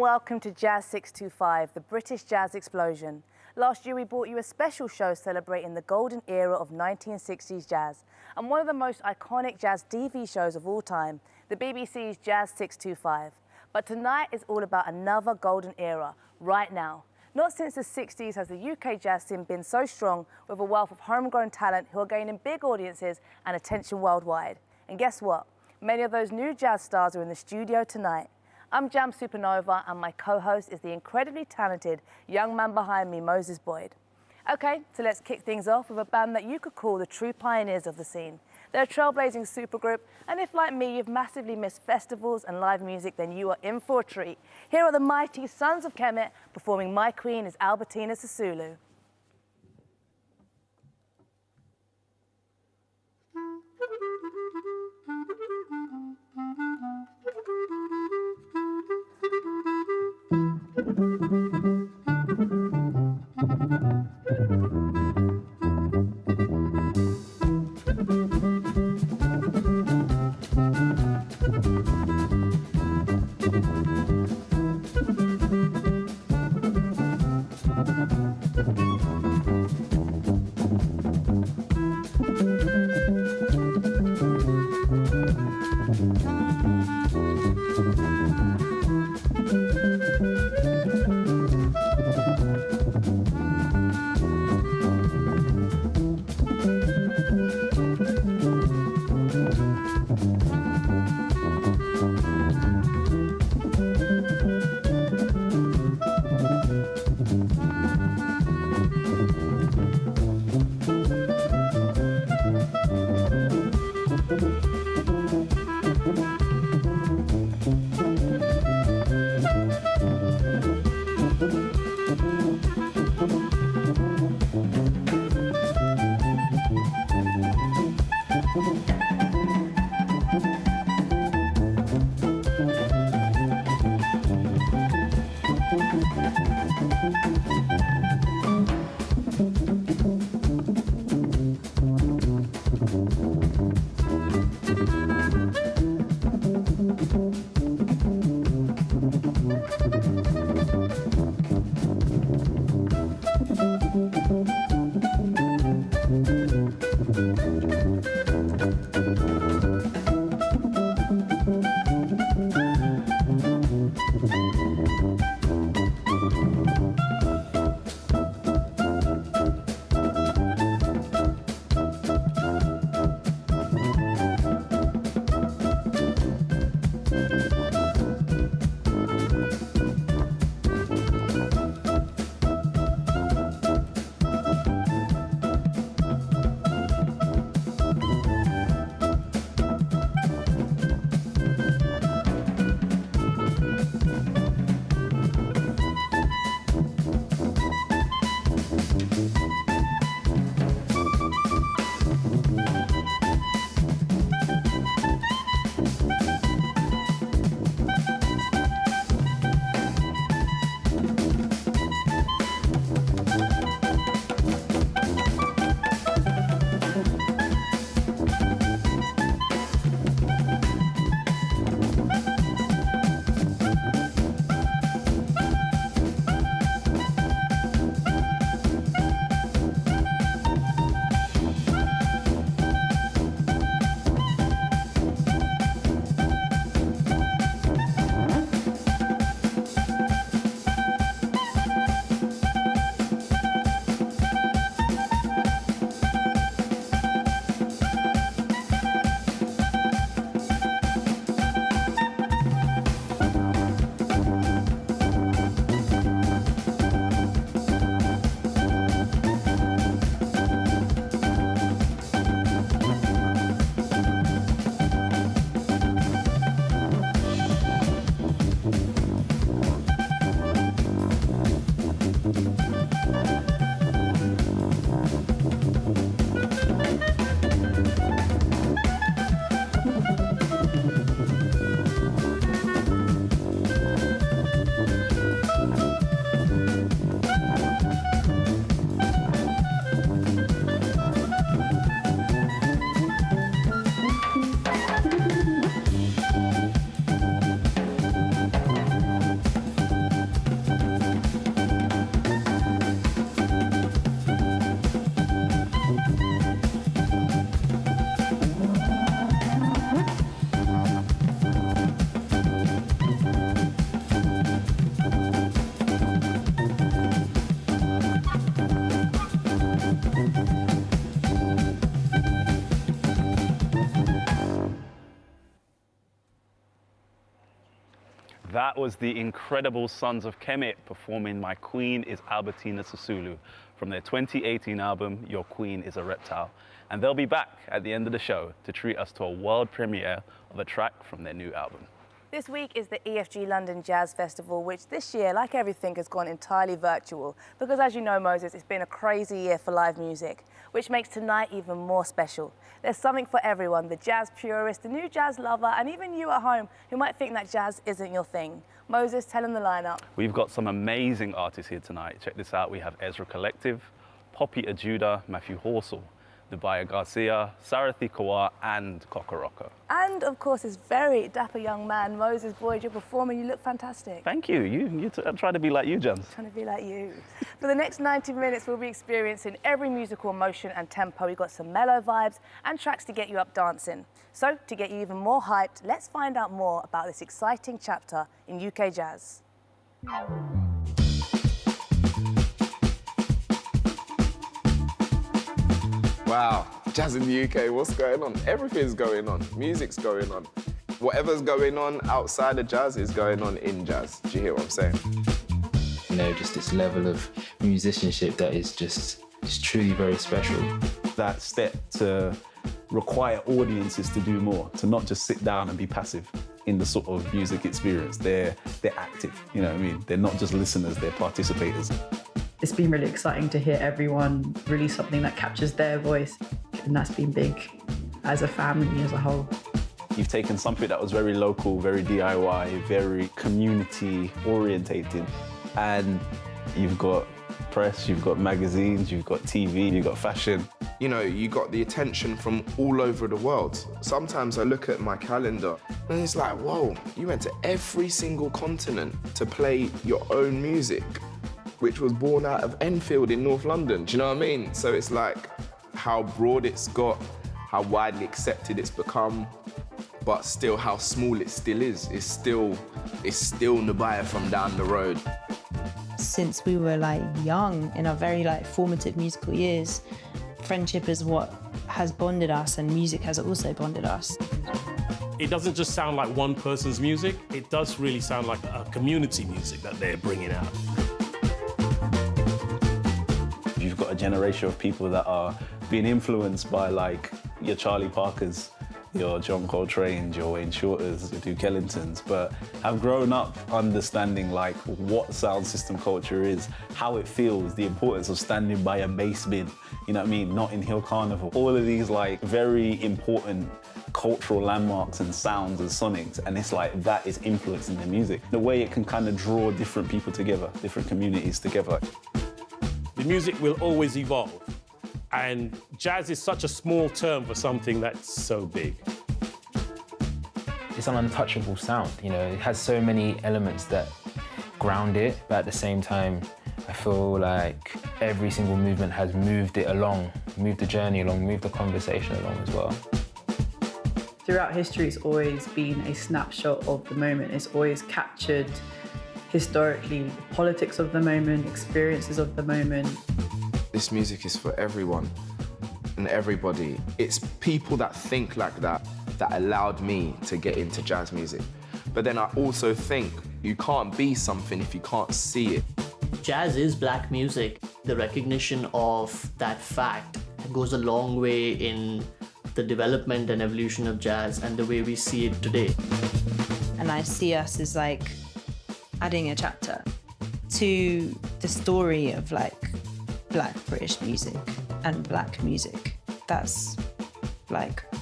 welcome to Jazz 625, the British jazz explosion. Last year we brought you a special show celebrating the golden era of 1960s jazz and one of the most iconic jazz TV shows of all time, the BBC's Jazz 625. But tonight is all about another golden era, right now. Not since the 60s has the UK jazz scene been so strong, with a wealth of homegrown talent who are gaining big audiences and attention worldwide. And guess what? Many of those new jazz stars are in the studio tonight. I'm Jamz Supernova, and my co-host is the incredibly talented young man behind me, Moses Boyd. Okay, so let's kick things off with a band that you could call the true pioneers of the scene. They're a trailblazing supergroup, and if, like me, you've massively missed festivals and live music, then you are in for a treat. Here are the mighty Sons of Kemet performing My Queen is Albertina Sisulu. That was the incredible Sons of Kemet performing My Queen is Albertina Sisulu from their 2018 album, Your Queen is a Reptile. And they'll be back at the end of the show to treat us to a world premiere of a track from their new album. This week is the EFG London Jazz Festival, which this year, like everything, has gone entirely virtual. Because as you know, Moses, it's been a crazy year for live music, which makes tonight even more special. There's something for everyone, the jazz purist, the new jazz lover, and even you at home who might think that jazz isn't your thing. Moses, tell them the lineup. We've got some amazing artists here tonight. Check this out. We have Ezra Collective, Poppy Ajudha, Matthew Halsall, Nubya Garcia, Sarathy, Korwar, and Kokoroko. And of course, this very dapper young man, Moses Boyd, you're performing, you look fantastic. Thank you. You try to be like you, Jamz. Trying to be like you. For the next 90 minutes, we'll be experiencing every musical emotion and tempo. We've got some mellow vibes and tracks to get you up dancing. So, to get you even more hyped, let's find out more about this exciting chapter in UK jazz. Wow, jazz in the UK, what's going on? Everything's going on, music's going on. Whatever's going on outside of jazz is going on in jazz. Do you hear what I'm saying? You know, just this level of musicianship that is just truly very special. That step to require audiences to do more, to not just sit down and be passive in the sort of music experience. They're active, you know what I mean? They're not just listeners, they're participators. It's been really exciting to hear everyone release something that captures their voice, and that's been big as a family as a whole. You've taken something that was very local, very DIY, very community orientated, and you've got press, you've got magazines, you've got TV, you've got fashion. You know, you got the attention from all over the world. Sometimes I look at my calendar and it's like, whoa, you went to every single continent to play your own music, which was born out of Enfield in North London. Do you know what I mean? So it's like how broad it's got, how widely accepted it's become, but still how small it still is. It's still Nubya from down the road. Since we were young, in our very formative musical years, friendship is what has bonded us, and music has also bonded us. It doesn't just sound like one person's music, it does really sound like a community music that they're bringing out. You've got a generation of people that are being influenced by your Charlie Parkers, your John Coltrane's, your Wayne Shorters, your Duke Ellingtons, but have grown up understanding what sound system culture is, how it feels, the importance of standing by a bass bin, you know what I mean, Notting Hill Carnival, all of these very important cultural landmarks and sounds and sonics, and it's that is influencing their music. The way it can kind of draw different people together, different communities together. The music will always evolve, and jazz is such a small term for something that's so big. It's an untouchable sound, you know, it has so many elements that ground it, but at the same time, I feel like every single movement has moved it along, moved the journey along, moved the conversation along as well. Throughout history, it's always been a snapshot of the moment. It's always captured historically the politics of the moment, experiences of the moment. This music is for everyone and everybody. It's people that think like that allowed me to get into jazz music. But then I also think you can't be something if you can't see it. Jazz is black music. The recognition of that fact goes a long way in the development and evolution of jazz and the way we see it today. And I see us as adding a chapter to the story of black British music and black music. That's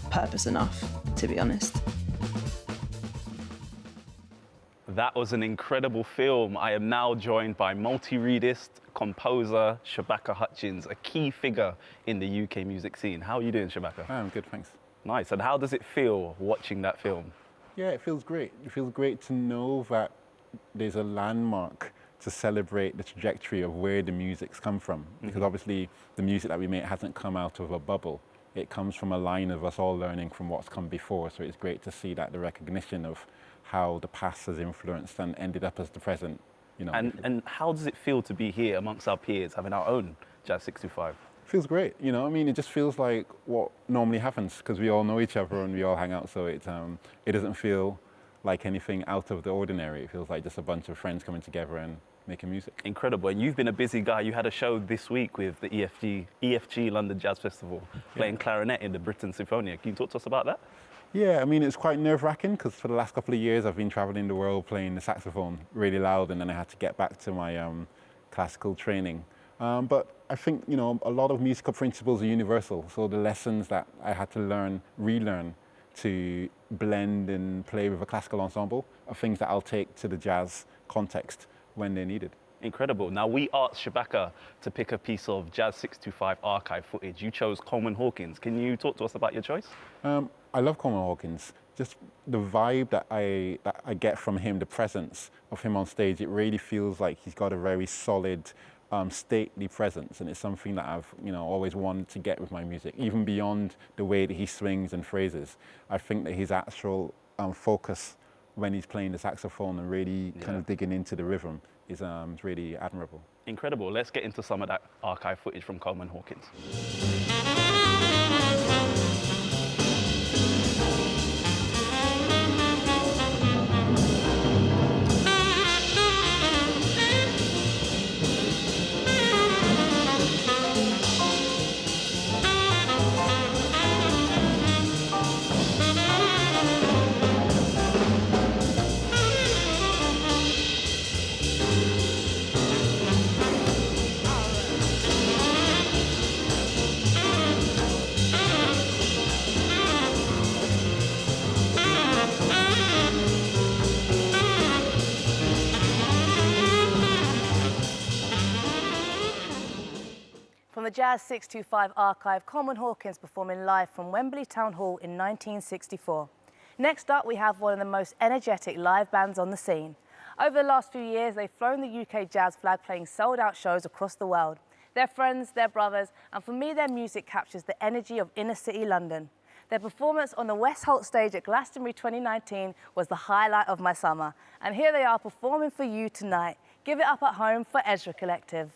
purpose enough, to be honest. That was an incredible film. I am now joined by multi-reedist, composer, Shabaka Hutchins, a key figure in the UK music scene. How are you doing, Shabaka? I'm good, thanks. Nice. And how does it feel watching that film? Yeah, it feels great. It feels great to know that there's a landmark to celebrate the trajectory of where the music's come from. Because obviously the music that we make hasn't come out of a bubble. It comes from a line of us all learning from what's come before. So it's great to see that the recognition of how the past has influenced and ended up as the present. You know. And how does it feel to be here amongst our peers, having our own Jazz 625? Feels great, you know. I mean, it just feels like what normally happens because we all know each other and we all hang out. So it doesn't feel like anything out of the ordinary. It feels like just a bunch of friends coming together and making music. Incredible. And you've been a busy guy. You had a show this week with the EFG London Jazz Festival, playing clarinet in the Britten Sinfonia. Can you talk to us about that? Yeah, I mean, it's quite nerve-wracking because for the last couple of years I've been traveling the world playing the saxophone really loud, and then I had to get back to my classical training. But I think, you know, a lot of musical principles are universal. So the lessons that I had to relearn to blend and play with a classical ensemble are things that I'll take to the jazz context when they're needed. Incredible. Now, we asked Shabaka to pick a piece of Jazz 625 archive footage. You chose Coleman Hawkins. Can you talk to us about your choice? I love Coleman Hawkins. Just the vibe that I get from him, the presence of him on stage, it really feels like he's got a very solid, stately presence, and it's something that I've, you know, always wanted to get with my music, even beyond the way that he swings and phrases. I think that his actual focus when he's playing the saxophone and really kind of digging into the rhythm is really admirable. Incredible. Let's get into some of that archive footage from Coleman Hawkins. From the Jazz 625 archive, Coleman Hawkins performing live from Wembley Town Hall in 1964. Next up, we have one of the most energetic live bands on the scene. Over the last few years, they've flown the UK jazz flag, playing sold-out shows across the world. They're friends, they're brothers, and for me, their music captures the energy of inner-city London. Their performance on the Westholt stage at Glastonbury 2019 was the highlight of my summer. And here they are performing for you tonight. Give it up at home for Ezra Collective.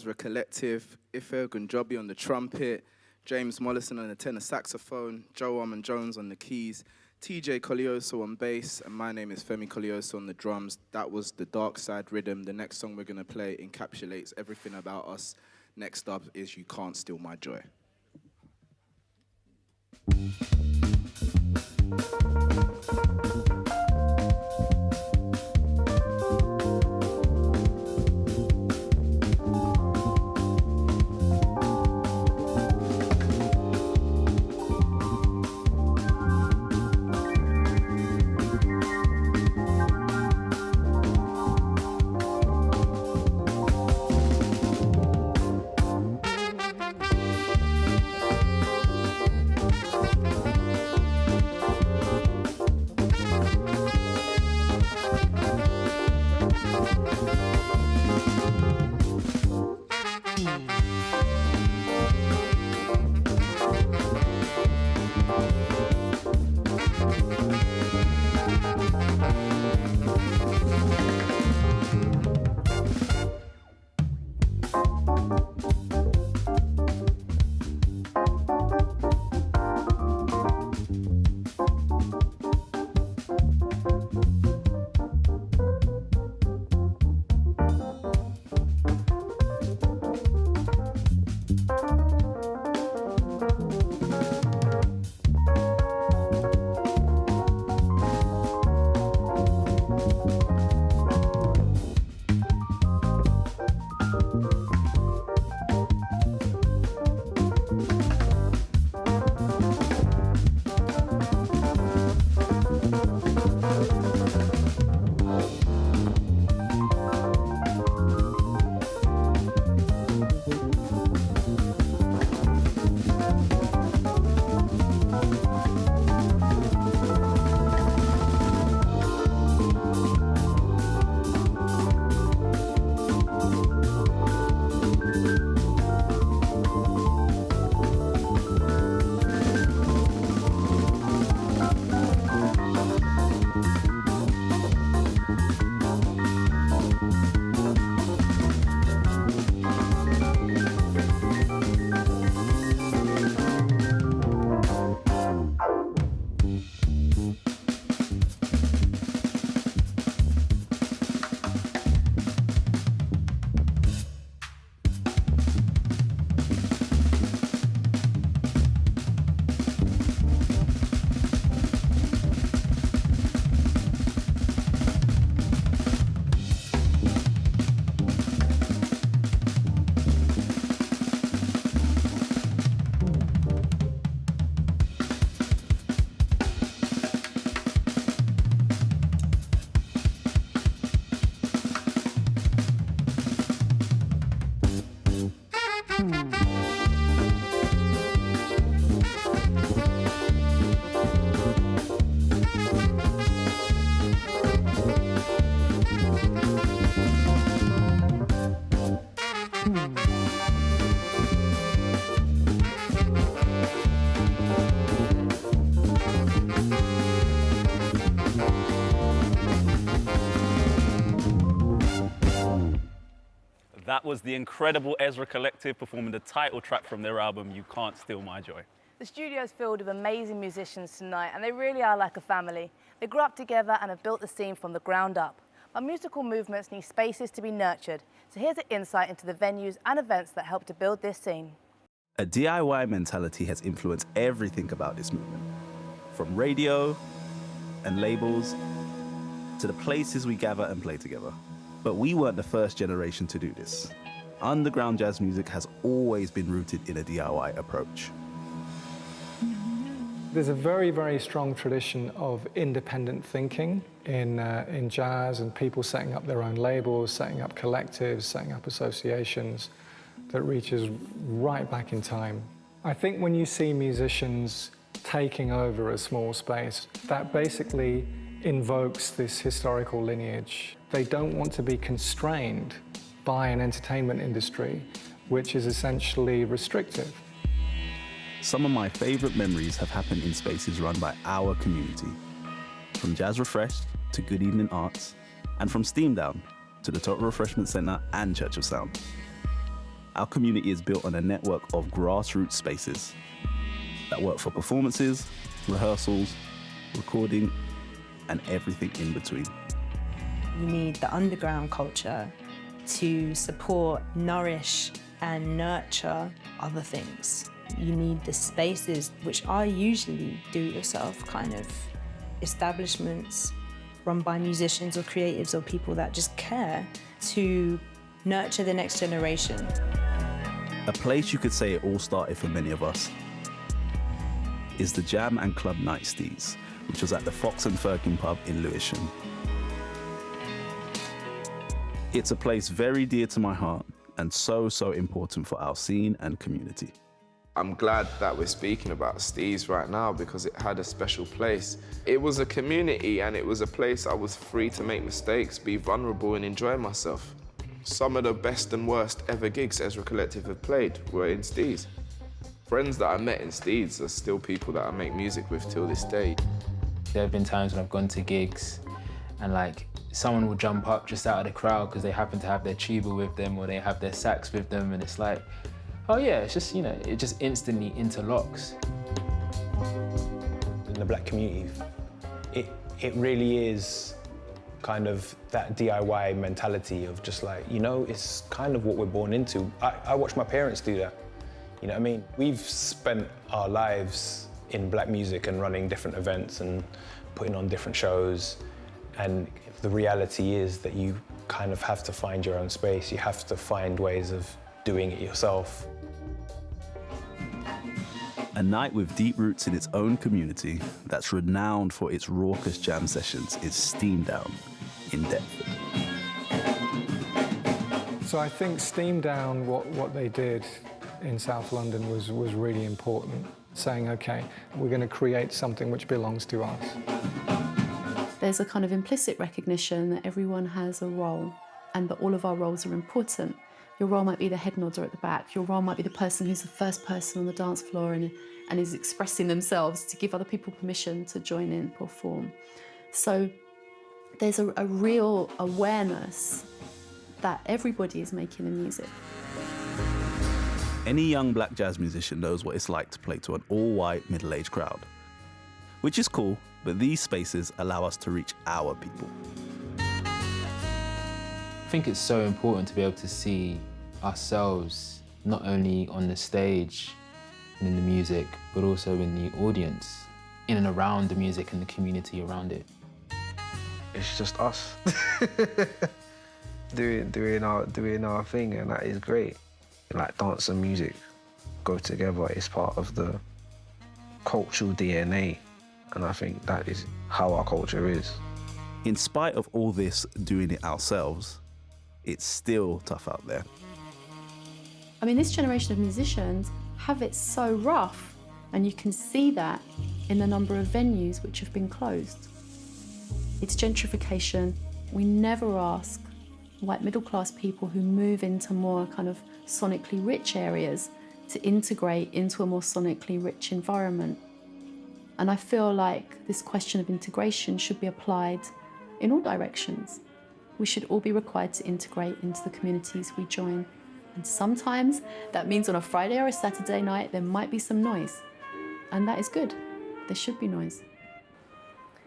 Ezra Collective, Ife Gunjobi on the trumpet, James Mollison on the tenor saxophone, Joe Armand-Jones on the keys, TJ Colioso on bass, and my name is Femi Colioso on the drums. That was The Dark Side Riddim. The next song we're going to play encapsulates everything about us. Next up is You Can't Steal My Joy. That was the incredible Ezra Collective performing the title track from their album, You Can't Steal My Joy. The studio's filled with amazing musicians tonight, and they really are like a family. They grew up together and have built the scene from the ground up. But musical movements need spaces to be nurtured. So here's an insight into the venues and events that help to build this scene. A DIY mentality has influenced everything about this movement, from radio and labels to the places we gather and play together. But we weren't the first generation to do this. Underground jazz music has always been rooted in a DIY approach. There's a very, very strong tradition of independent thinking in jazz, and people setting up their own labels, setting up collectives, setting up associations that reaches right back in time. I think when you see musicians taking over a small space, that basically invokes this historical lineage. They don't want to be constrained by an entertainment industry, which is essentially restrictive. Some of my favorite memories have happened in spaces run by our community, from Jazz Refreshed to Good Evening Arts, and from Steam Down to the Total Refreshment Center and Church of Sound. our community is built on a network of grassroots spaces that work for performances, rehearsals, recording, and everything in between. You need the underground culture to support, nourish, and nurture other things. You need the spaces, which are usually do-it-yourself kind of establishments run by musicians or creatives or people that just care to nurture the next generation. A place you could say it all started for many of us is the Jam and Club Night Steez, which was at the Fox and Firkin pub in Lewisham. It's a place very dear to my heart and so important for our scene and community. I'm glad that we're speaking about Steez right now because it had a special place. It was a community and it was a place I was free to make mistakes, be vulnerable and enjoy myself. Some of the best and worst ever gigs Ezra Collective have played were in Steez. Friends that I met in Steez are still people that I make music with till this day. There have been times when I've gone to gigs and like someone will jump up just out of the crowd because they happen to have their tuba with them or they have their sax with them, and it's like, oh yeah, it's just, you know, it just instantly interlocks. In the black community, it really is kind of that DIY mentality of just like, you know, it's kind of what we're born into. I watch my parents do that, you know what I mean? We've spent our lives in black music and running different events and putting on different shows, and the reality is that you kind of have to find your own space. You have to find ways of doing it yourself. A night with deep roots in its own community that's renowned for its raucous jam sessions is Steam Down in Deptford. So I think Steam Down, what they did in South London was really important, saying, okay, we're going to create something which belongs to us. There's a kind of implicit recognition that everyone has a role and that all of our roles are important. Your role might be the head nodder at the back. Your role might be the person who's the first person on the dance floor and is expressing themselves to give other people permission to join in, perform. So there's a real awareness that everybody is making the music. Any young black jazz musician knows what it's like to play to an all-white, middle-aged crowd. Which is cool, but these spaces allow us to reach our people. I think it's so important to be able to see ourselves not only on the stage and in the music, but also in the audience, in and around the music and the community around it. It's just us doing our thing, and that is great. Like dance and music go together. It's part of the cultural DNA, and I think that is how our culture is. In spite of all this doing it ourselves, it's still tough out there. I mean, this generation of musicians have it so rough, and you can see that in the number of venues which have been closed. It's gentrification. We never ask white middle-class people who move into more kind of sonically rich areas to integrate into a more sonically rich environment. And I feel like this question of integration should be applied in all directions. We should all be required to integrate into the communities we join. And sometimes that means on a Friday or a Saturday night, there might be some noise. And that is good. There should be noise.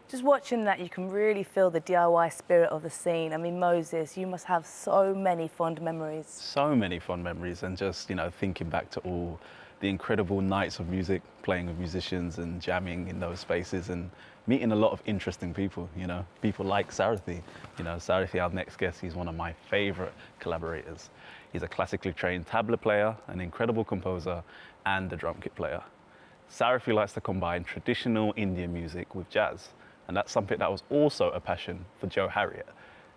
Just watching that, you can really feel the DIY spirit of the scene. I mean, Moses, you must have so many fond memories. So many fond memories, and just, you know, thinking back to all the incredible nights of music, playing with musicians and jamming in those spaces and meeting a lot of interesting people, you know, people like Sarathy. You know, Sarathy, our next guest, he's one of my favorite collaborators. He's a classically trained tabla player, an incredible composer, and a drum kit player. Sarathy likes to combine traditional Indian music with jazz, and that's something that was also a passion for Joe Harriott.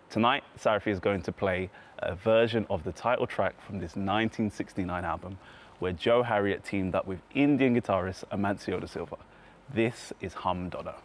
Tonight, Sarathy is going to play a version of the title track from this 1969 album, where Joe Harriott teamed up with Indian guitarist Amancio da Silva. This is Hum Dono.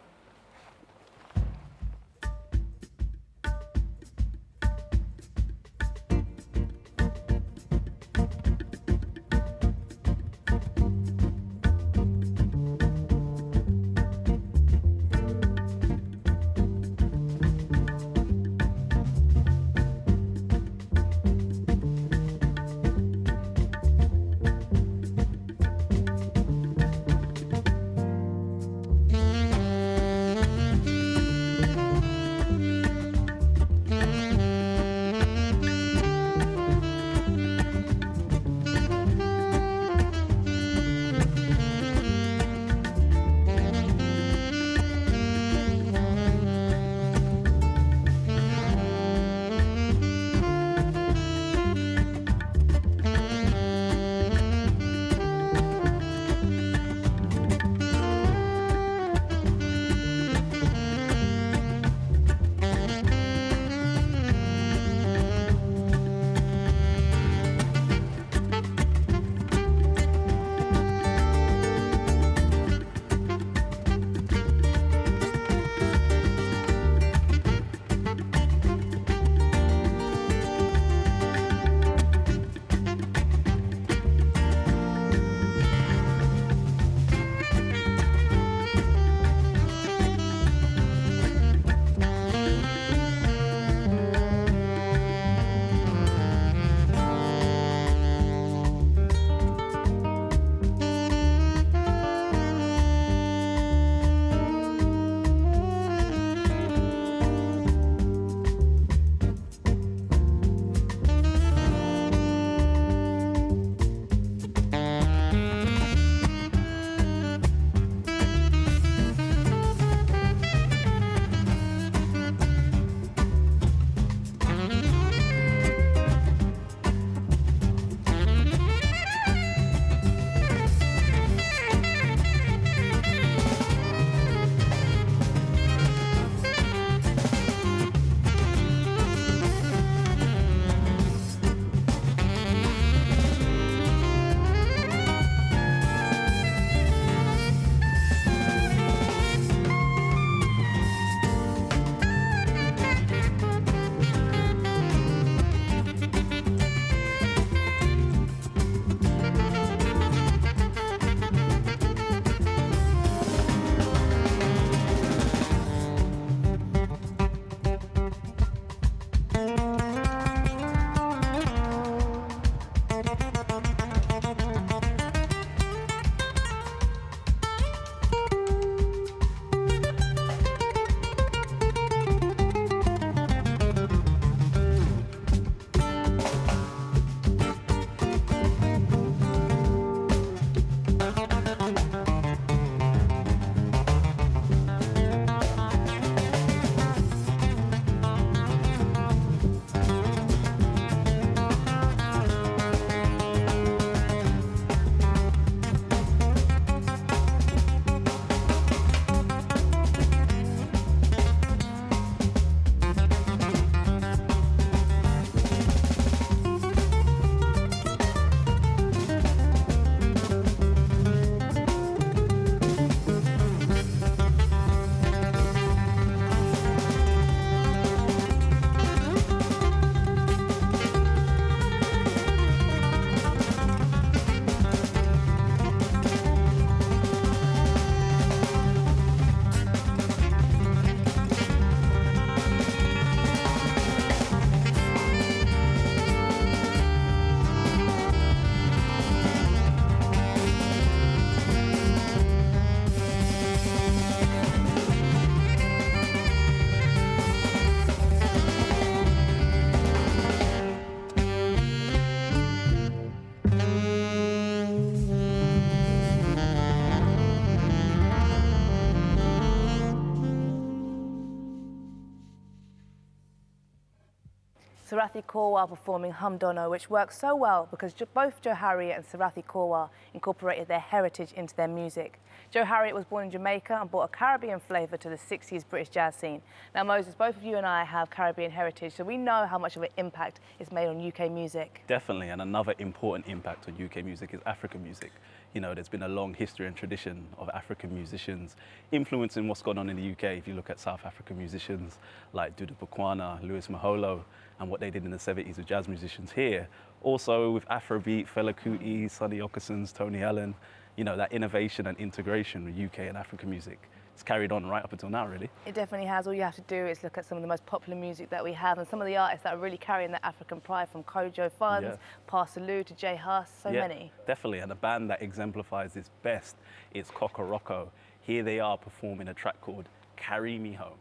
Sarathy Korwar performing Dono, which works so well because both Joe Harriet and Sarathy Korwar incorporated their heritage into their music. Joe Harriet was born in Jamaica and brought a Caribbean flavour to the 60s British jazz scene. Now, Moses, both of you and I have Caribbean heritage, so we know how much of an impact it's made on UK music. Definitely, and another important impact on UK music is African music. You know, there's been a long history and tradition of African musicians influencing what's gone on in the UK. If you look at South African musicians like Dudu Bukwana, Louis Maholo, and what they did in the 70s with jazz musicians here. Also with Afrobeat, Fela Kuti, Sonny Okersons, Tony Allen, you know, that innovation and integration with UK and African music. It's carried on right up until now, really. It definitely has. All you have to do is look at some of the most popular music that we have and some of the artists that are really carrying that African pride, from Kojo Funds, Parsaloo to Jay Huss, so many. Definitely, and a band that exemplifies this best is Kokoroko. Here they are performing a track called Carry Me Home.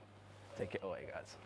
Take it away, guys.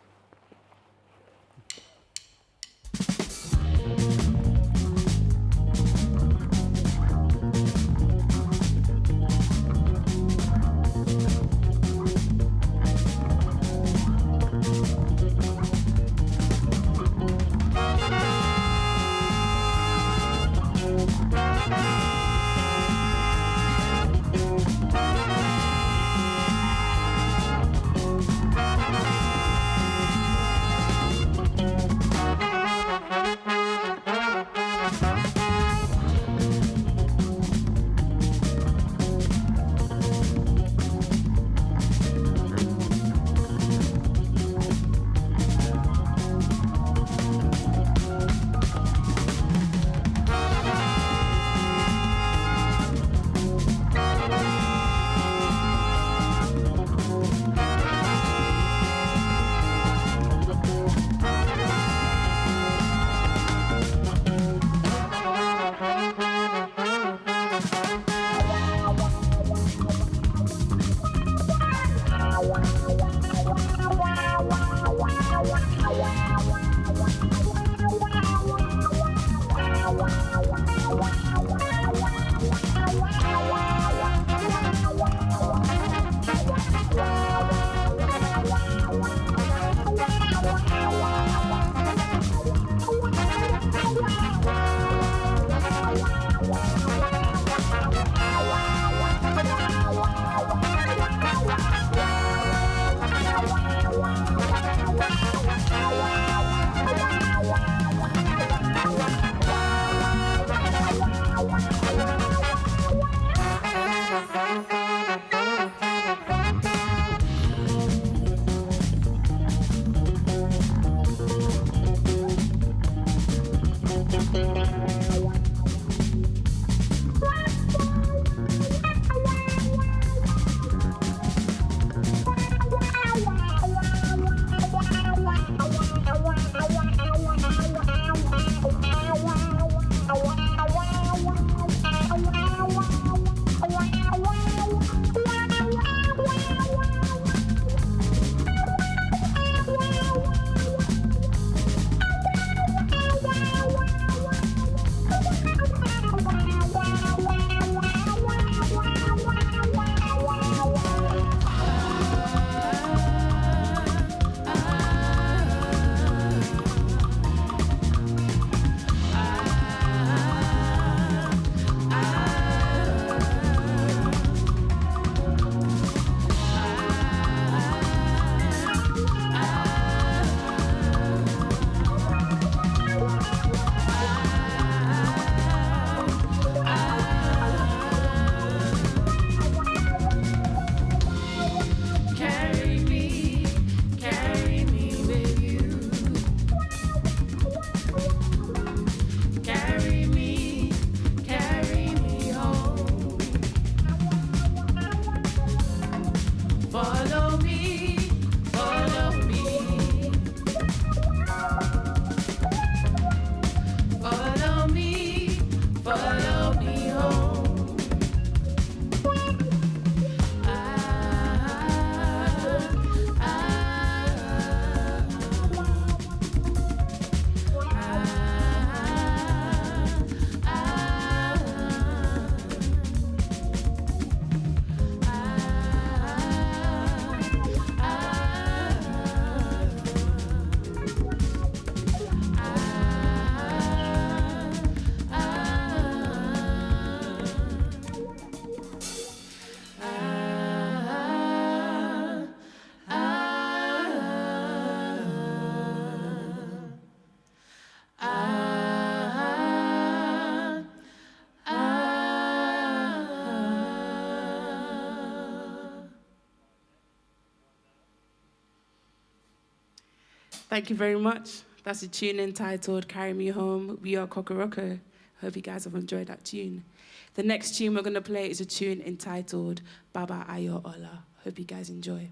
Thank you very much. That's a tune entitled Carry Me Home. We are Kokoroko. Hope you guys have enjoyed that tune. The next tune we're going to play is a tune entitled Baba Ayoola. Hope you guys enjoy.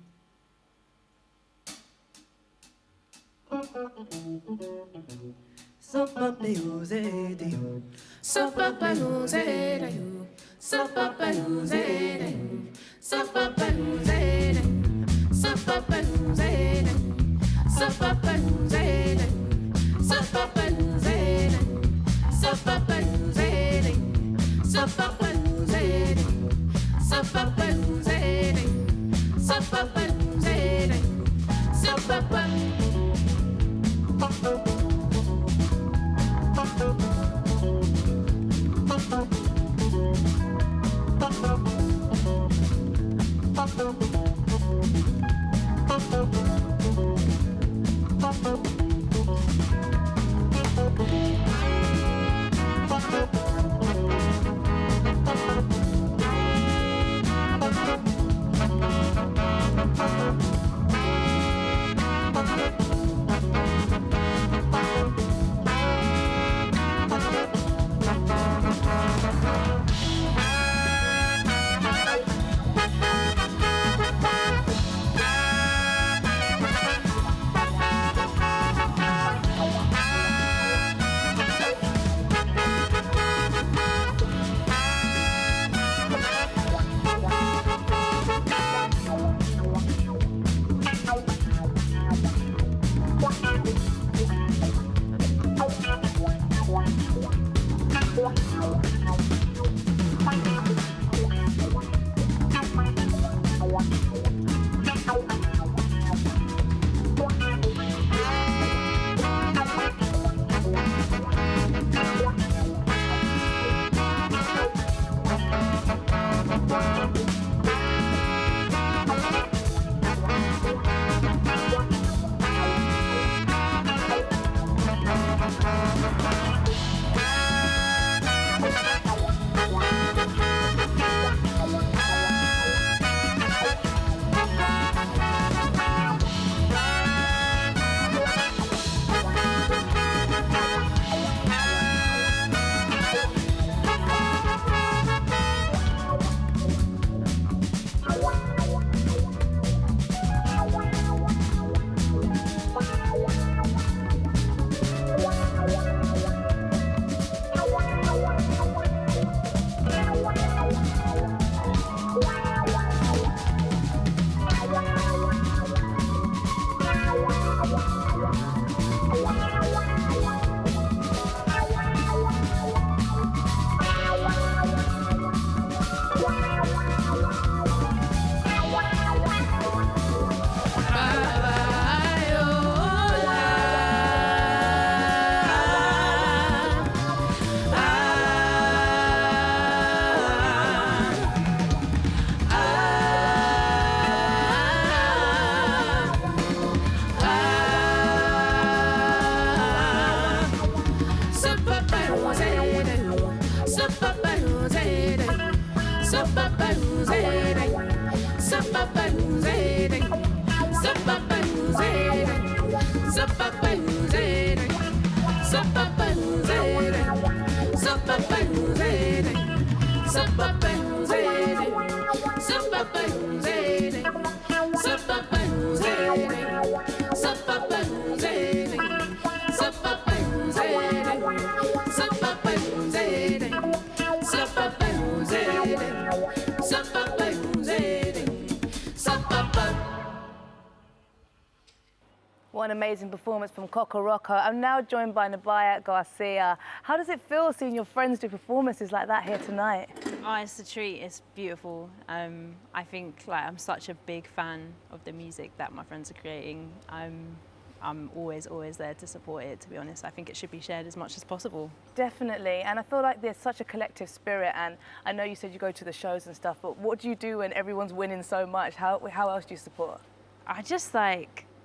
What an amazing performance from Kokoroko. I'm now joined by Nubya Garcia. How does it feel seeing your friends do performances like that here tonight? Oh, it's a treat. It's beautiful. I think I'm such a big fan of the music that my friends are creating. I'm always there to support it, to be honest. I think it should be shared as much as possible. Definitely, and I feel like there's such a collective spirit, and I know you said you go to the shows and stuff, but what do you do when everyone's winning so much? How else do you support? I just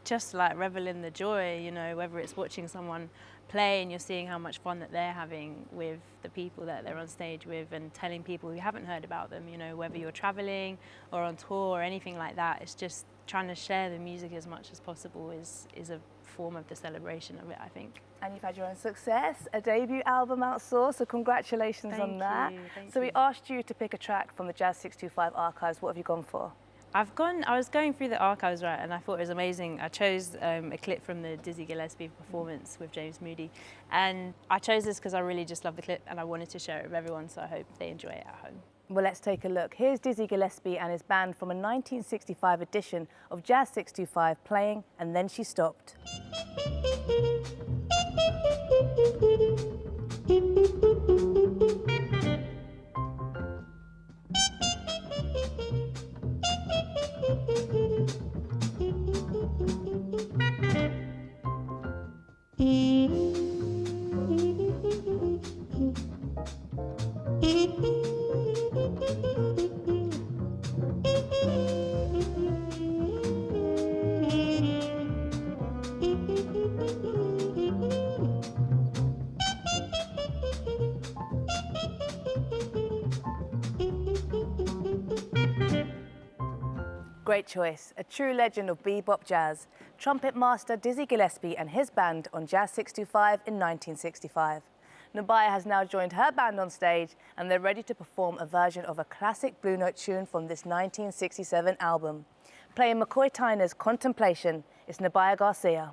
just like revel in the joy, you know, whether it's watching someone play and you're seeing how much fun that they're having with the people that they're on stage with, and telling people who haven't heard about them, you know, whether you're traveling or on tour or anything like that. It's just trying to share the music as much as possible is a form of the celebration of it, I think. And you've had your own success, a debut album out, so congratulations on that. So we asked you to pick a track from the Jazz 625 archives. What have you gone for? I was going through the archives, right, and I thought it was amazing. I chose a clip from the Dizzy Gillespie performance with James Moody. And I chose this because I really just love the clip and I wanted to share it with everyone, so I hope they enjoy it at home. Well, let's take a look. Here's Dizzy Gillespie and his band from a 1965 edition of Jazz 625 playing And Then She Stopped. Great choice, a true legend of bebop jazz. Trumpet master Dizzy Gillespie and his band on Jazz 625 in 1965. Nubya has now joined her band on stage and they're ready to perform a version of a classic Blue Note tune from this 1967 album. Playing McCoy Tyner's Contemplation, it's Nubya Garcia.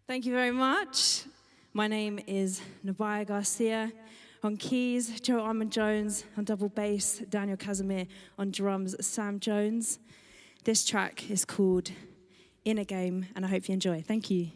Thank you very much. My name is Nubya Garcia. On keys, Joe Armand-Jones. On double bass, Daniel Casimir. On drums, Sam Jones. This track is called In a Game, and I hope you enjoy. Thank you.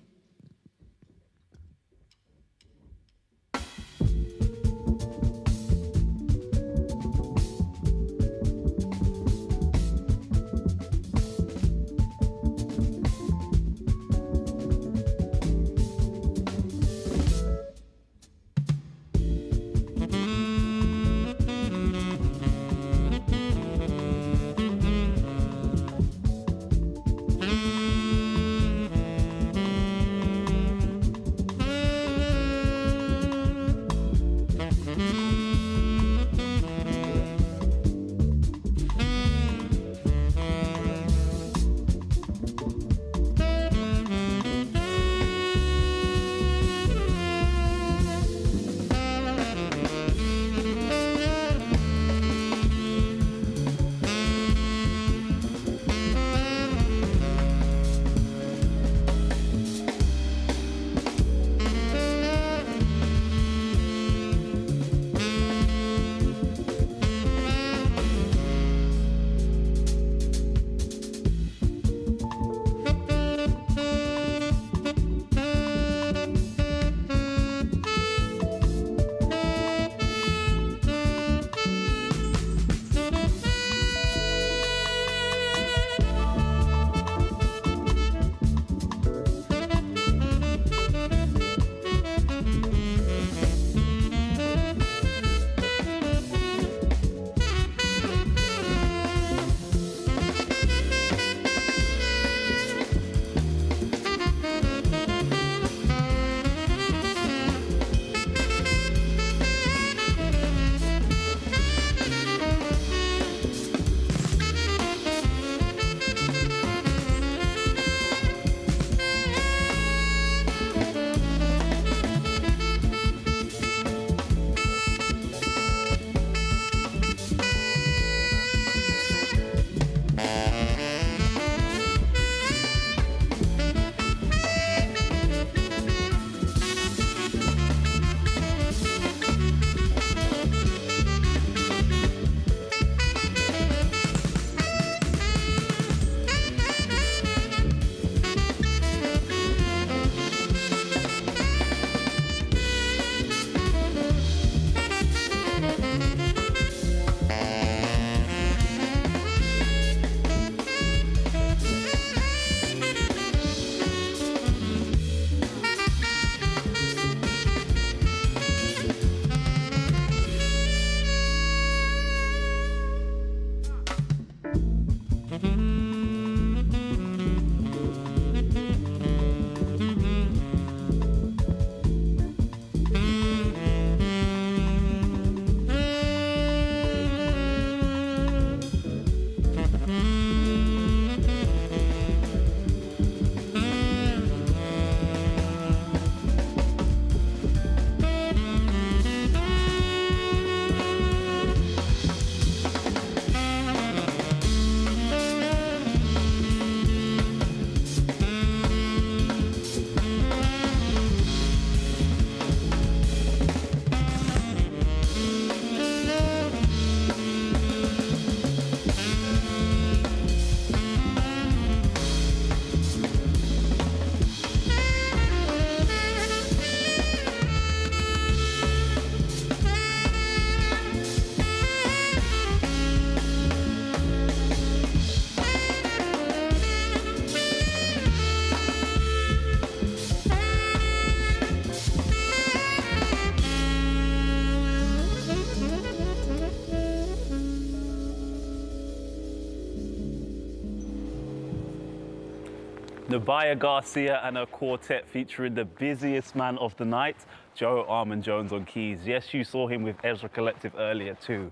Nubya Garcia and her quartet featuring the busiest man of the night, Joe Armand-Jones on keys. Yes, you saw him with Ezra Collective earlier too.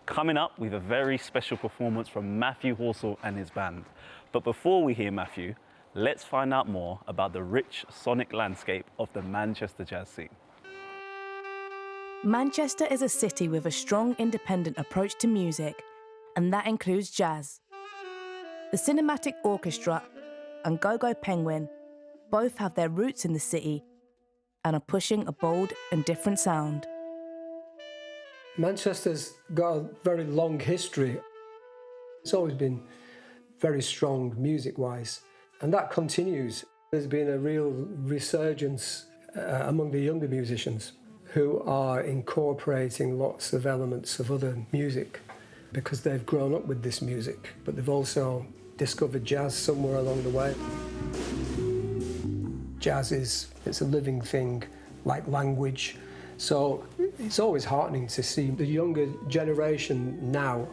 Coming up, we have a very special performance from Matthew Halsall and his band. But before we hear Matthew, let's find out more about the rich sonic landscape of the Manchester jazz scene. Manchester is a city with a strong independent approach to music, and that includes jazz. The Cinematic Orchestra and Go-Go Penguin both have their roots in the city and are pushing a bold and different sound. Manchester's got a very long history. It's always been very strong music-wise, and that continues. There's been a real resurgence among the younger musicians who are incorporating lots of elements of other music because they've grown up with this music, but they've also discovered jazz somewhere along the way. Jazz it's a living thing, like language. So it's always heartening to see the younger generation now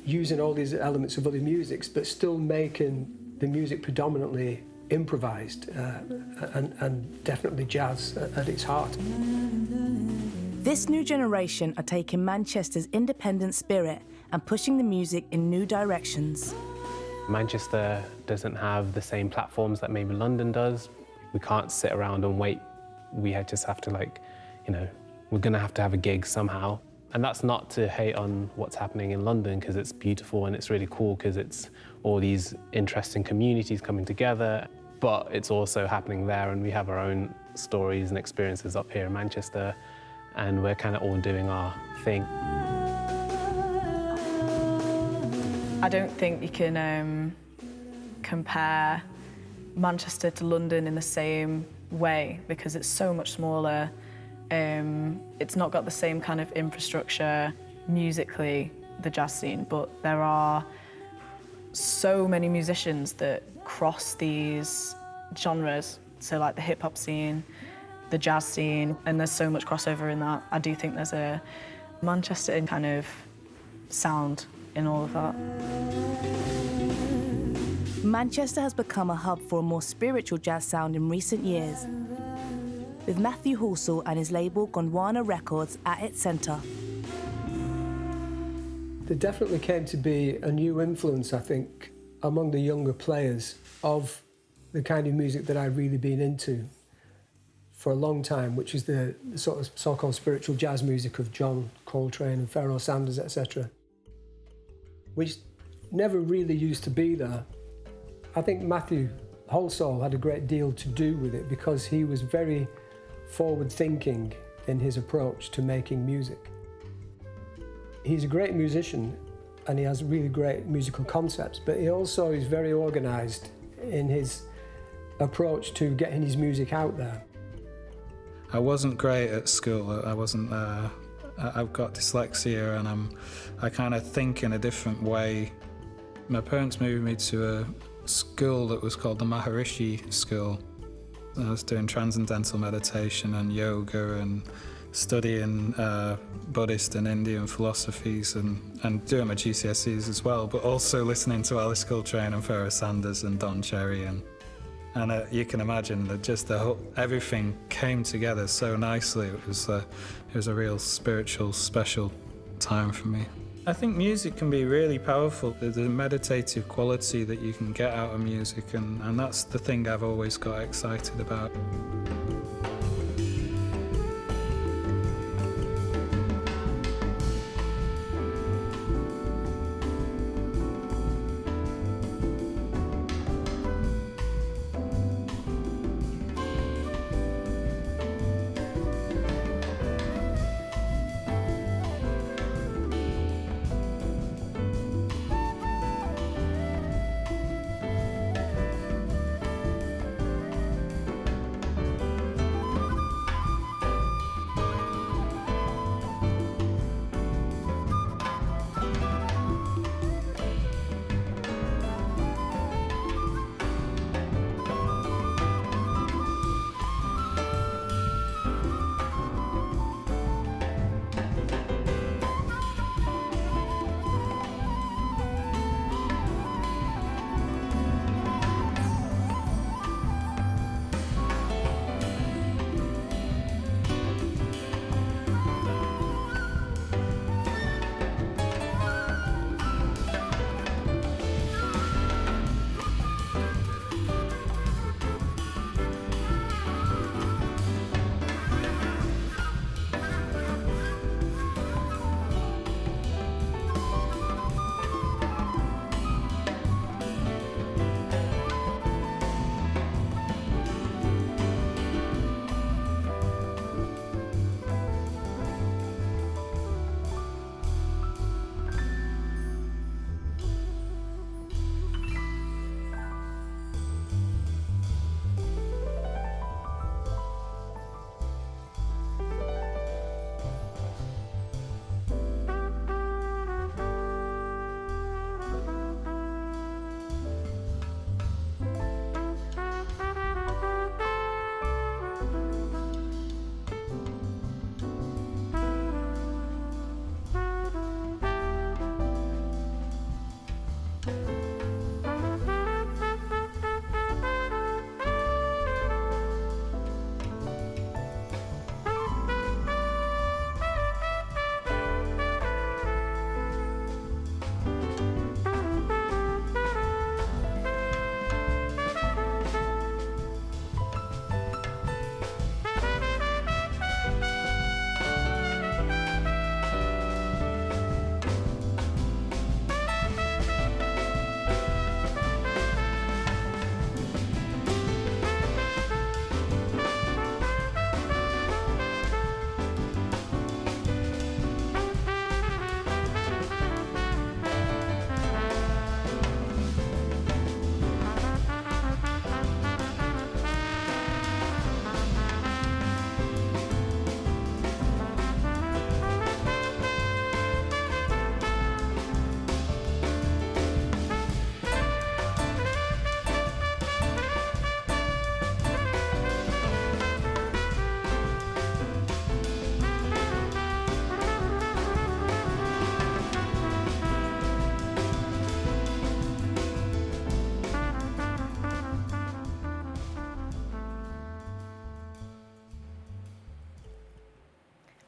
using all these elements of other musics, but still making the music predominantly improvised and definitely jazz at its heart. This new generation are taking Manchester's independent spirit and pushing the music in new directions. Manchester doesn't have the same platforms that maybe London does. We can't sit around and wait. We just have to, like, you know, we're gonna have to have a gig somehow. And that's not to hate on what's happening in London, because it's beautiful and it's really cool because it's all these interesting communities coming together, but it's also happening there, and we have our own stories and experiences up here in Manchester, and we're kind of all doing our thing. I don't think you can compare Manchester to London in the same way because it's so much smaller. It's not got the same kind of infrastructure musically, the jazz scene, but there are so many musicians that cross these genres. So like the hip hop scene, the jazz scene, and there's so much crossover in that. I do think there's a Manchester kind of sound in all of that. Manchester has become a hub for a more spiritual jazz sound in recent years, with Matthew Halsall and his label Gondwana Records at its centre. There definitely came to be a new influence, I think, among the younger players of the kind of music that I've really been into for a long time, which is the sort of so-called spiritual jazz music of John Coltrane and Pharoah Sanders, etc., which never really used to be there. I think Matthew Halsall had a great deal to do with it because he was very forward-thinking in his approach to making music. He's a great musician and he has really great musical concepts, but he also is very organised in his approach to getting his music out there. I wasn't great at school. I've got dyslexia and I kind of think in a different way. My parents moved me to a school that was called the Maharishi School. I was doing transcendental meditation and yoga and studying Buddhist and Indian philosophies and doing my GCSEs as well, but also listening to Alice Coltrane and Pharoah Sanders and Don Cherry. And you can imagine that just everything came together so nicely. It was a real spiritual, special time for me. I think music can be really powerful. There's a meditative quality that you can get out of music, and that's the thing I've always got excited about.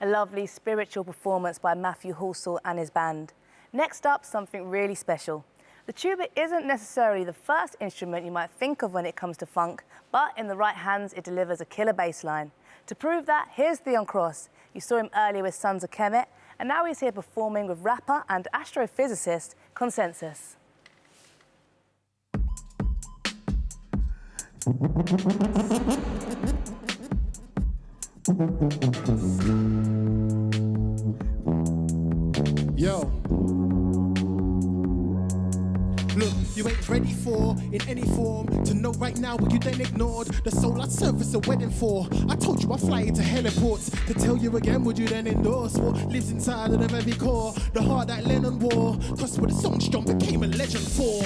A lovely spiritual performance by Matthew Halsall and his band. Next up, something really special. The tuba isn't necessarily the first instrument you might think of when it comes to funk, but in the right hands, it delivers a killer bass line. To prove that, here's Theon Cross. You saw him earlier with Sons of Kemet, and now he's here performing with rapper and astrophysicist Consensus. Yo. Look, you ain't ready for, in any form, to know right now what you then ignored. The soul I serve is a wedding for. I told you I fly into heliports. To tell you again, would you then endorse what lives inside of the very core? The heart that Lennon wore, cause with a song strong became a legend for.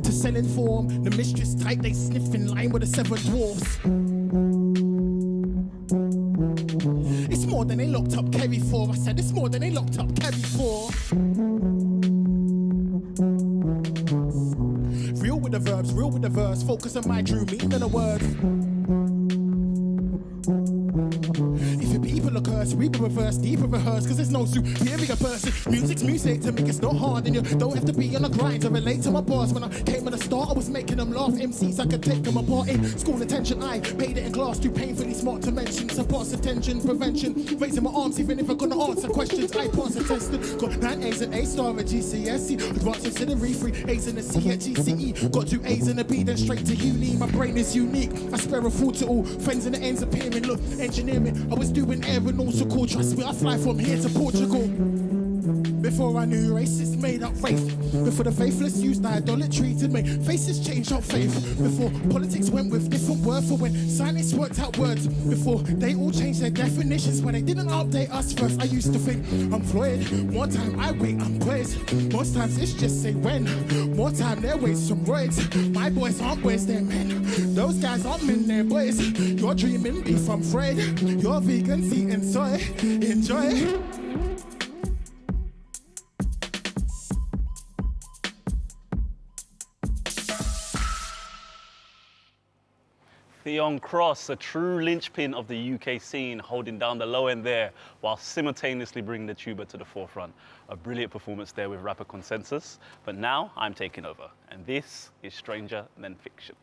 To sell in form, the mistress type they sniff in line with the seven dwarfs. It's more than they locked up Kerry for. I said it's more than they locked up Kerry for. Real with the verbs, real with the verse. Focus on my true meaning of the words. If your people are cursed, we will reverse, deeper rehearse, cause there's no superior person. Music's music to make it's not hard, and you don't have to be on the grind to relate to my boss. When I came at the start, I was making them laugh. MCs, I could take them apart in school attention. I paid it in class, too painfully smart to mention. Support attention, prevention, raising my arms, even if I couldn't answer questions. I pass a test, got 9 A's and A-star at GCSE. Advanced considerably 3 A's and a C at GCE. Got 2 A's and a B, then straight to uni. My brain is unique, I spare a fool to all. Friends and the ends appearing, look, engineering. I was doing aeronautical, trust me, I fly from here to Portugal. Before I knew racists made up faith. Before the faithless used idolatry to make faces change up faith. Before politics went with different words for when science worked out words. Before they all changed their definitions when they didn't update us first. I used to think I'm Floyd. One time I wait, I'm boys. Most times it's just say when. More time there waits some words. My boys aren't boys, they're men. Those guys aren't men, they're boys. You're dreaming beef from Freud. You're vegans eating soy. Enjoy. Theon Cross, a true linchpin of the UK scene, holding down the low end there while simultaneously bringing the tuba to the forefront. A brilliant performance there with rapper Consensus. But now I'm taking over, and this is Stranger Than Fiction.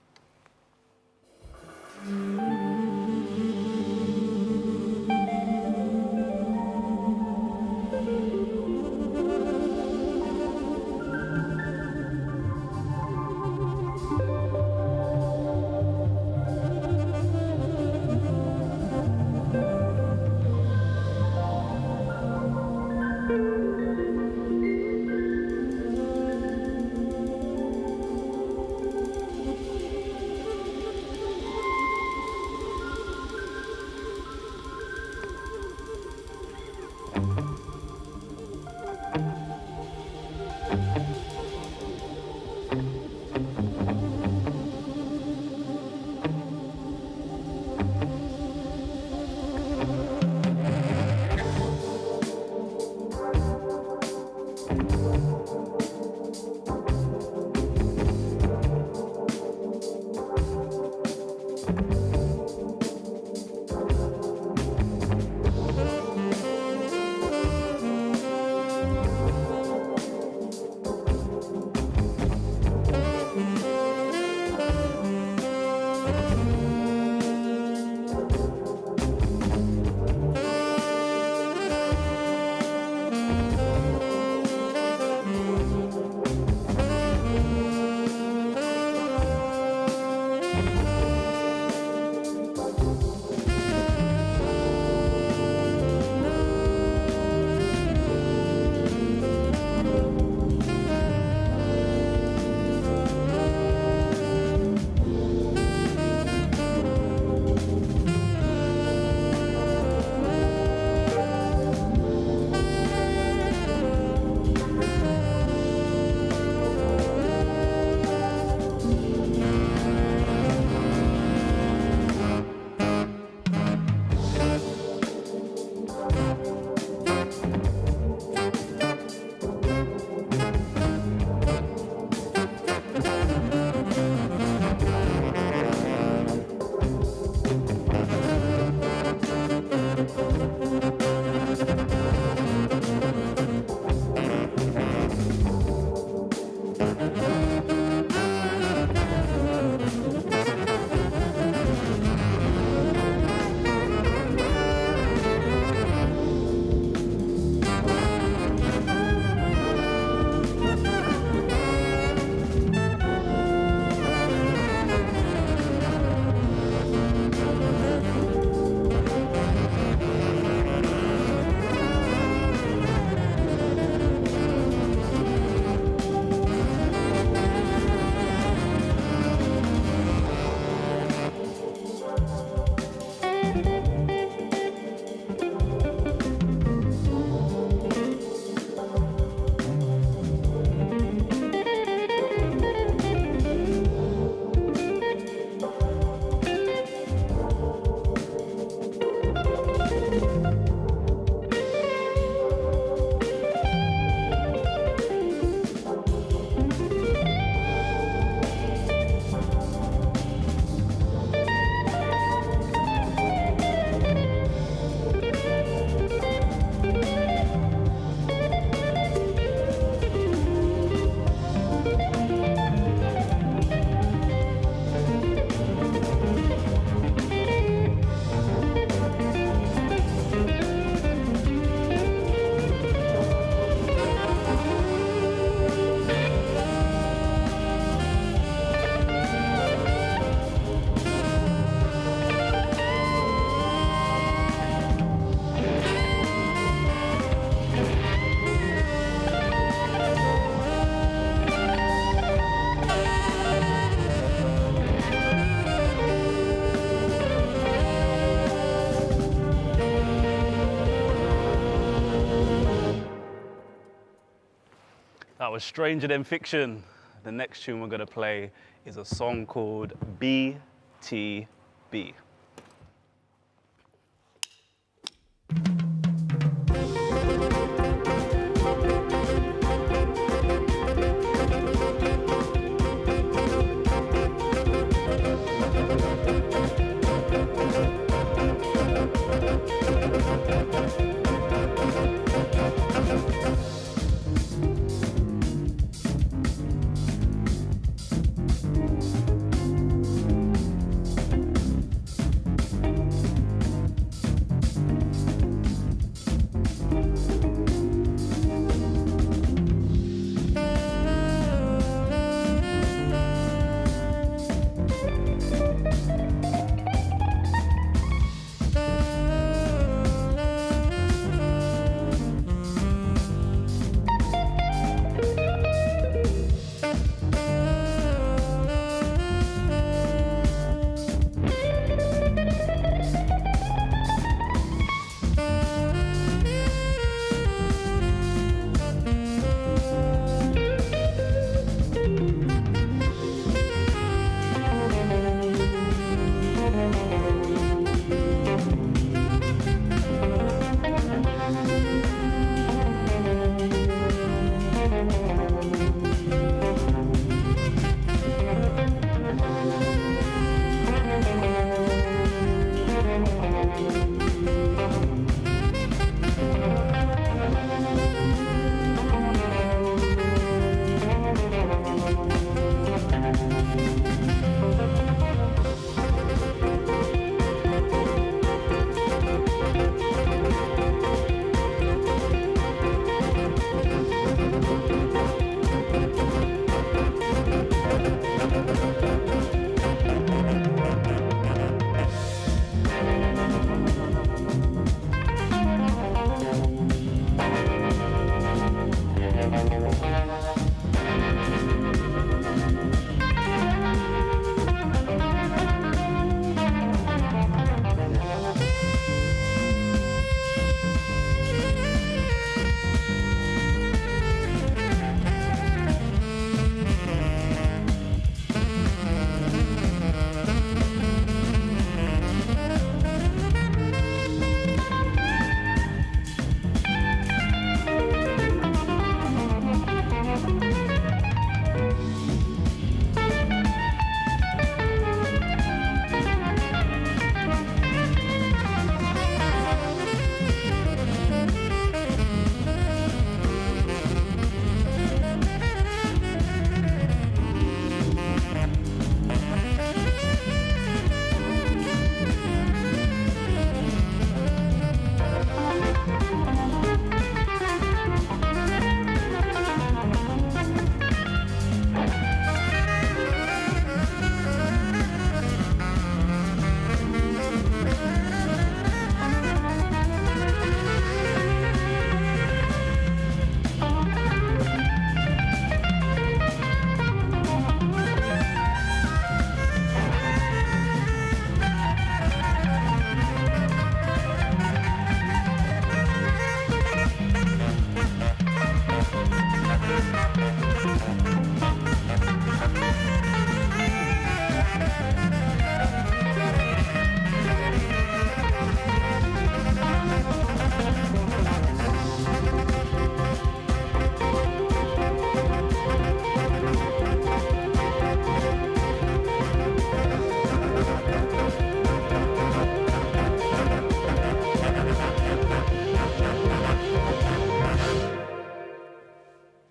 That was Stranger Than Fiction. The next tune we're gonna play is a song called BTB.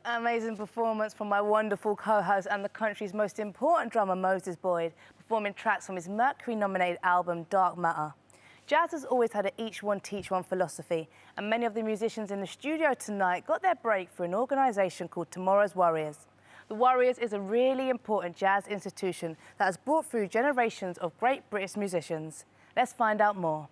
Amazing performance from my wonderful co-host and the country's most important drummer, Moses Boyd, performing tracks from his Mercury-nominated album, Dark Matter. Jazz has always had an each one teach one philosophy, and many of the musicians in the studio tonight got their break through an organisation called Tomorrow's Warriors. The Warriors is a really important jazz institution that has brought through generations of great British musicians. Let's find out more.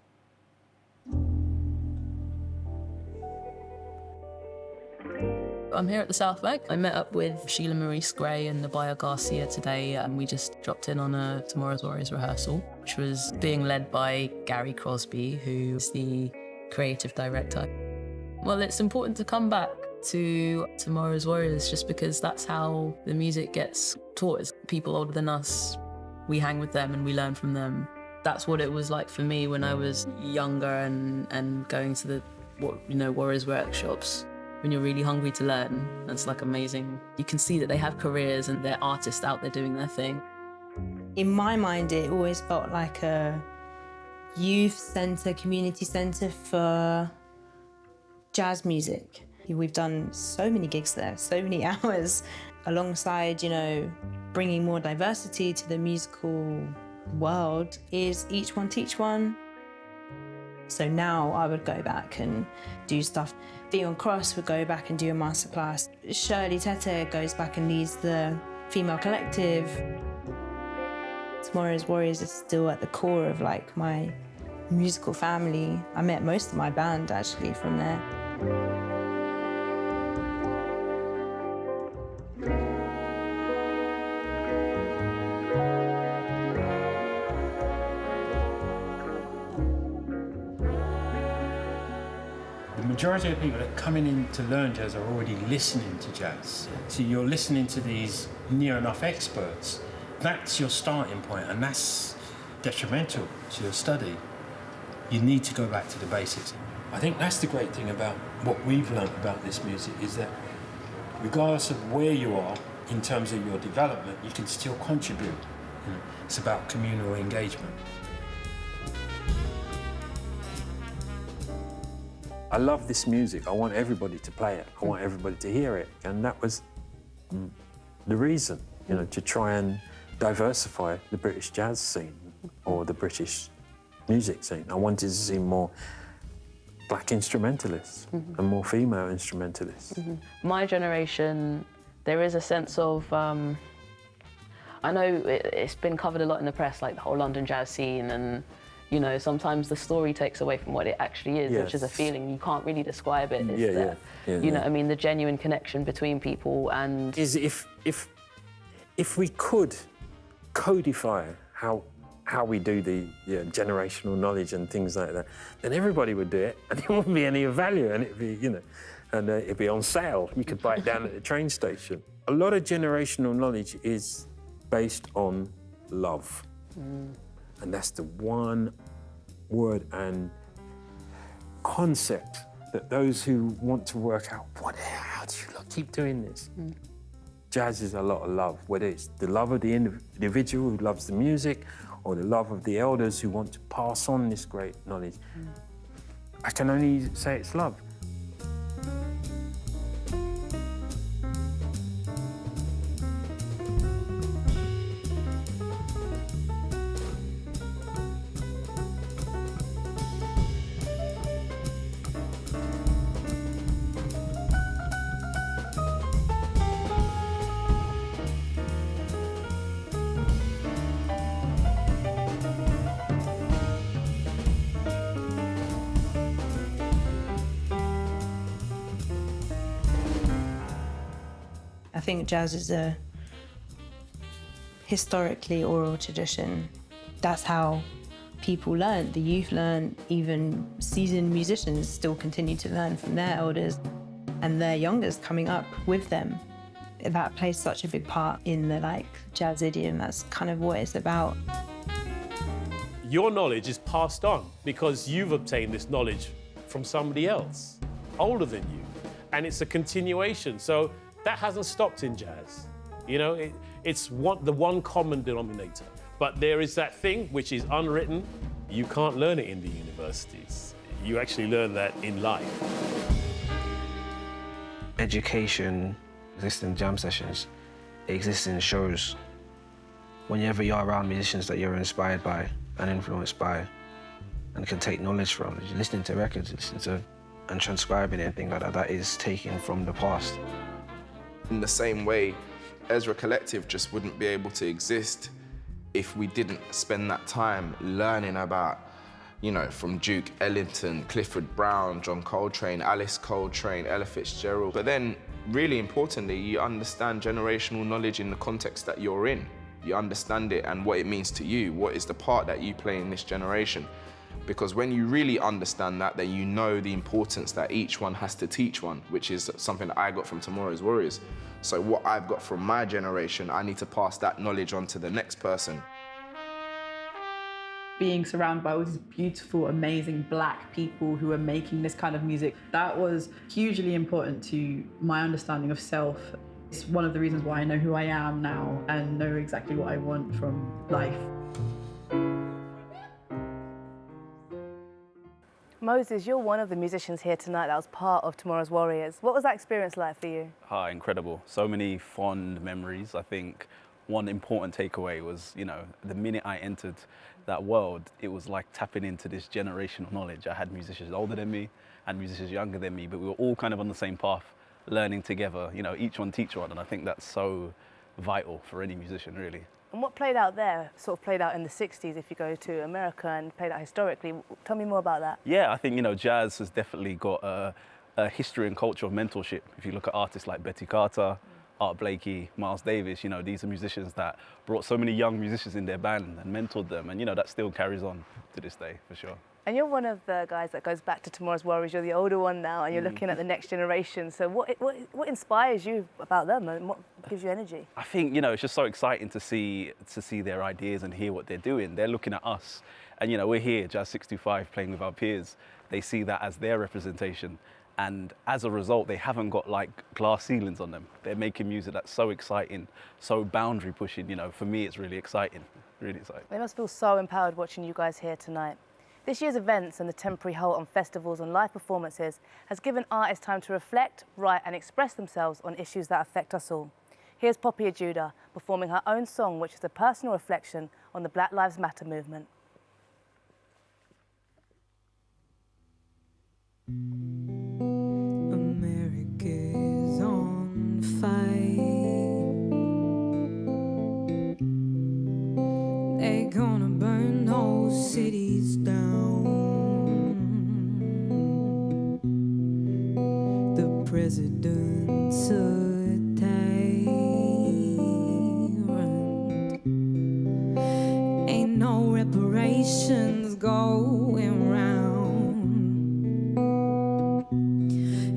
I'm here at the South Bank. I met up with Sheila Maurice Gray and Nubya Garcia today, and we just dropped in on a Tomorrow's Warriors rehearsal, which was being led by Gary Crosby, who is the creative director. Well, it's important to come back to Tomorrow's Warriors just because that's how the music gets taught. It's people older than us, we hang with them and we learn from them. That's what it was like for me when I was younger and going to the Warriors workshops. When you're really hungry to learn, it's like amazing. You can see that they have careers and they're artists out there doing their thing. In my mind, it always felt like a youth centre, community centre for jazz music. We've done so many gigs there, so many hours, alongside, bringing more diversity to the musical world is Each One Teach One. So now I would go back and do stuff. Theon Cross would go back and do a masterclass. Shirley Tete goes back and leads the female collective. Tomorrow's Warriors is still at the core of like my musical family. I met most of my band actually from there. The majority of people that coming in to learn jazz are already listening to jazz. So you're listening to these near enough experts. That's your starting point, and that's detrimental to your study. You need to go back to the basics. I think that's the great thing about what we've learned about this music is that regardless of where you are in terms of your development, you can still contribute. It's about communal engagement. I love this music. I want everybody to play it. I want everybody to hear it. And that was the reason, to try and diversify the British jazz scene or the British music scene. I wanted to see more black instrumentalists and more female instrumentalists. My generation, there is a sense of, I know it's been covered a lot in the press, like the whole London jazz scene, and sometimes the story takes away from what it actually is, which is a feeling. You can't really describe it. It's what I mean, the genuine connection between people and... Is if we could codify how we do the generational knowledge and things like that, then everybody would do it, and it wouldn't be any of value, and it'd be, it'd be on sale. You could buy it down at the train station. A lot of generational knowledge is based on love. And that's the one word and concept that those who want to work out, how do you keep doing this? Jazz is a lot of love, whether it's the love of the individual who loves the music or the love of the elders who want to pass on this great knowledge. I can only say it's love. I think jazz is a historically oral tradition. That's how people learn. The youth learn, even seasoned musicians still continue to learn from their elders and their youngers coming up with them. That plays such a big part in the jazz idiom. That's kind of what it's about. Your knowledge is passed on because you've obtained this knowledge from somebody else, older than you. And it's a continuation. So that hasn't stopped in jazz. It's the one common denominator. But there is that thing which is unwritten. You can't learn it in the universities. You actually learn that in life. Education exists in jam sessions. It exists in shows. Whenever you're around musicians that you're inspired by and influenced by and can take knowledge from, you're listening to records, and transcribing it and things like that, that is taken from the past. In the same way, Ezra Collective just wouldn't be able to exist if we didn't spend that time learning about, from Duke Ellington, Clifford Brown, John Coltrane, Alice Coltrane, Ella Fitzgerald. But then, really importantly, you understand generational knowledge in the context that you're in. You understand it and what it means to you. What is the part that you play in this generation? Because when you really understand that, then you know the importance that each one has to teach one, which is something that I got from Tomorrow's Warriors. So what I've got from my generation, I need to pass that knowledge on to the next person. Being surrounded by all these beautiful, amazing black people who are making this kind of music, that was hugely important to my understanding of self. It's one of the reasons why I know who I am now and know exactly what I want from life. Moses, you're one of the musicians here tonight that was part of Tomorrow's Warriors. What was that experience like for you? Incredible. So many fond memories. I think one important takeaway was, you know, the minute I entered that world, it was like tapping into this generational knowledge. I had musicians older than me and musicians younger than me, but we were all kind of on the same path, learning together, you know, each one teach one. And I think that's so vital for any musician, really. And what played out there sort of played out in the 60s if you go to America and played out historically. Tell me more about that. Yeah, I think, you know, jazz has definitely got a history and culture of mentorship. If you look at artists like Betty Carter, Art Blakey, Miles Davis, you know, these are musicians that brought so many young musicians in their band and mentored them. And, you know, that still carries on to this day, for sure. And you're one of the guys that goes back to Tomorrow's Warriors. You're the older one now, and you're looking at the next generation. So what inspires you about them, and what gives you energy? I think, you know, it's just so exciting to see their ideas and hear what they're doing. They're looking at us, and, you know, we're here, Jazz 625, playing with our peers. They see that as their representation, and as a result, they haven't got like glass ceilings on them. They're making music that's so exciting, so boundary pushing. You know, for me, it's really exciting, really exciting. They must feel so empowered watching you guys here tonight. This year's events and the temporary halt on festivals and live performances has given artists time to reflect, write and express themselves on issues that affect us all. Here's Poppy Ajudha performing her own song, which is a personal reflection on the Black Lives Matter movement. America's on fire. They're gonna burn those cities down. The president's a tyrant. Ain't no reparations going round.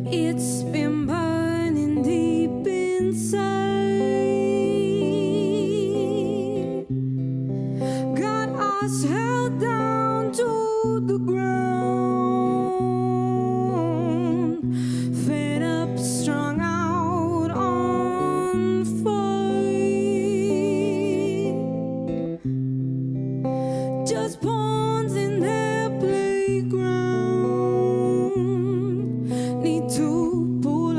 It's been burning deep inside. Got us held down to the ground. Fed up, strung out on fire. Just pawns in their playground. Need to pull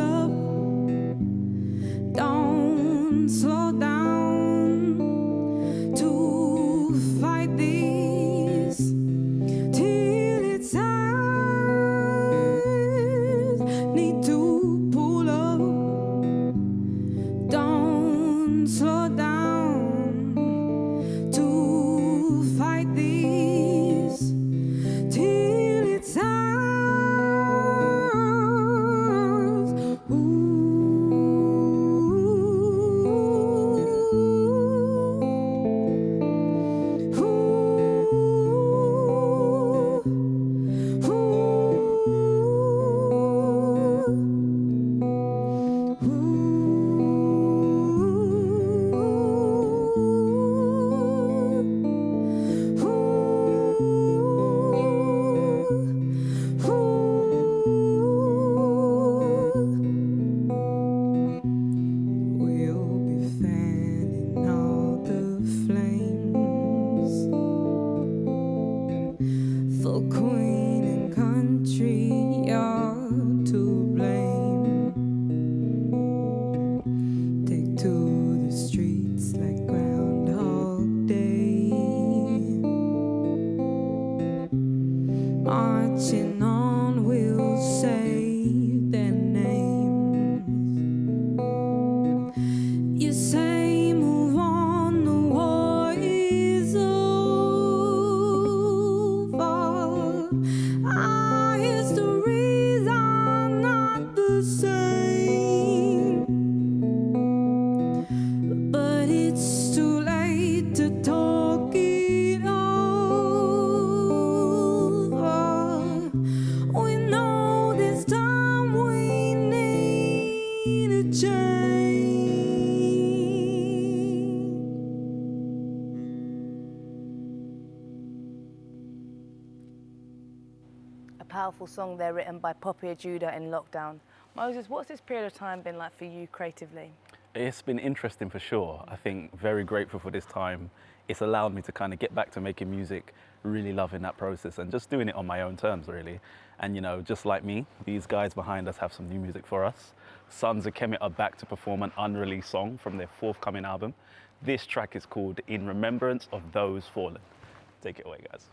time we need a change. A powerful song there written by Poppy Ajudha in lockdown. Moses, what's this period of time been like for you creatively? It's been interesting for sure. I think very grateful for this time. It's allowed me to kind of get back to making music, really loving that process and just doing it on my own terms, really. And you know, just like me, these guys behind us have some new music for us. Sons of Kemet are back to perform an unreleased song from their forthcoming album. This track is called In Remembrance of Those Fallen. Take it away, guys.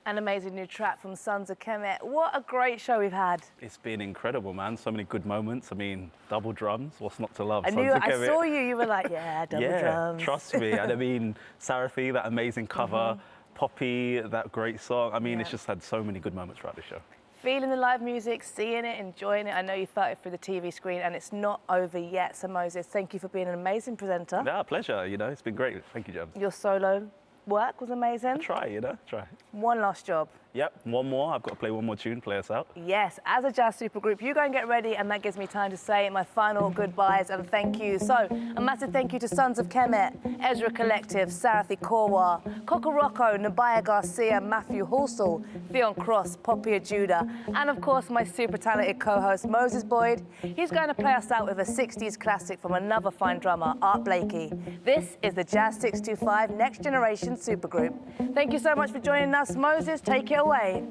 An amazing new track from Sons of Kemet. What a great show we've had. It's been incredible, man. So many good moments. I mean, double drums, what's not to love? I saw you were like, yeah, double yeah, drums. Trust me. And I mean, Sarathy, that amazing cover, Poppy, that great song. I mean, it's just had so many good moments throughout the show. Feeling the live music, seeing it, enjoying it. I know you felt it through the TV screen and it's not over yet. So Moses, thank you for being an amazing presenter. Yeah, pleasure. You know, it's been great. Thank you, Jamz. Your solo work was amazing. Try. One last job. Yep, one more. I've got to play one more tune, play us out. Yes, as a jazz supergroup, you go and get ready, and that gives me time to say my final goodbyes and thank you. So, a massive thank you to Sons of Kemet, Ezra Collective, Sarathy Korwar, Kokoroko, Nubya Garcia, Matthew Halsall, Theon Cross, Poppy Ajudha, and of course my super talented co-host Moses Boyd. He's going to play us out with a 60s classic from another fine drummer, Blakey. This is the Jazz 625 Next Generation Supergroup. Thank you so much for joining us. Moses, take it away.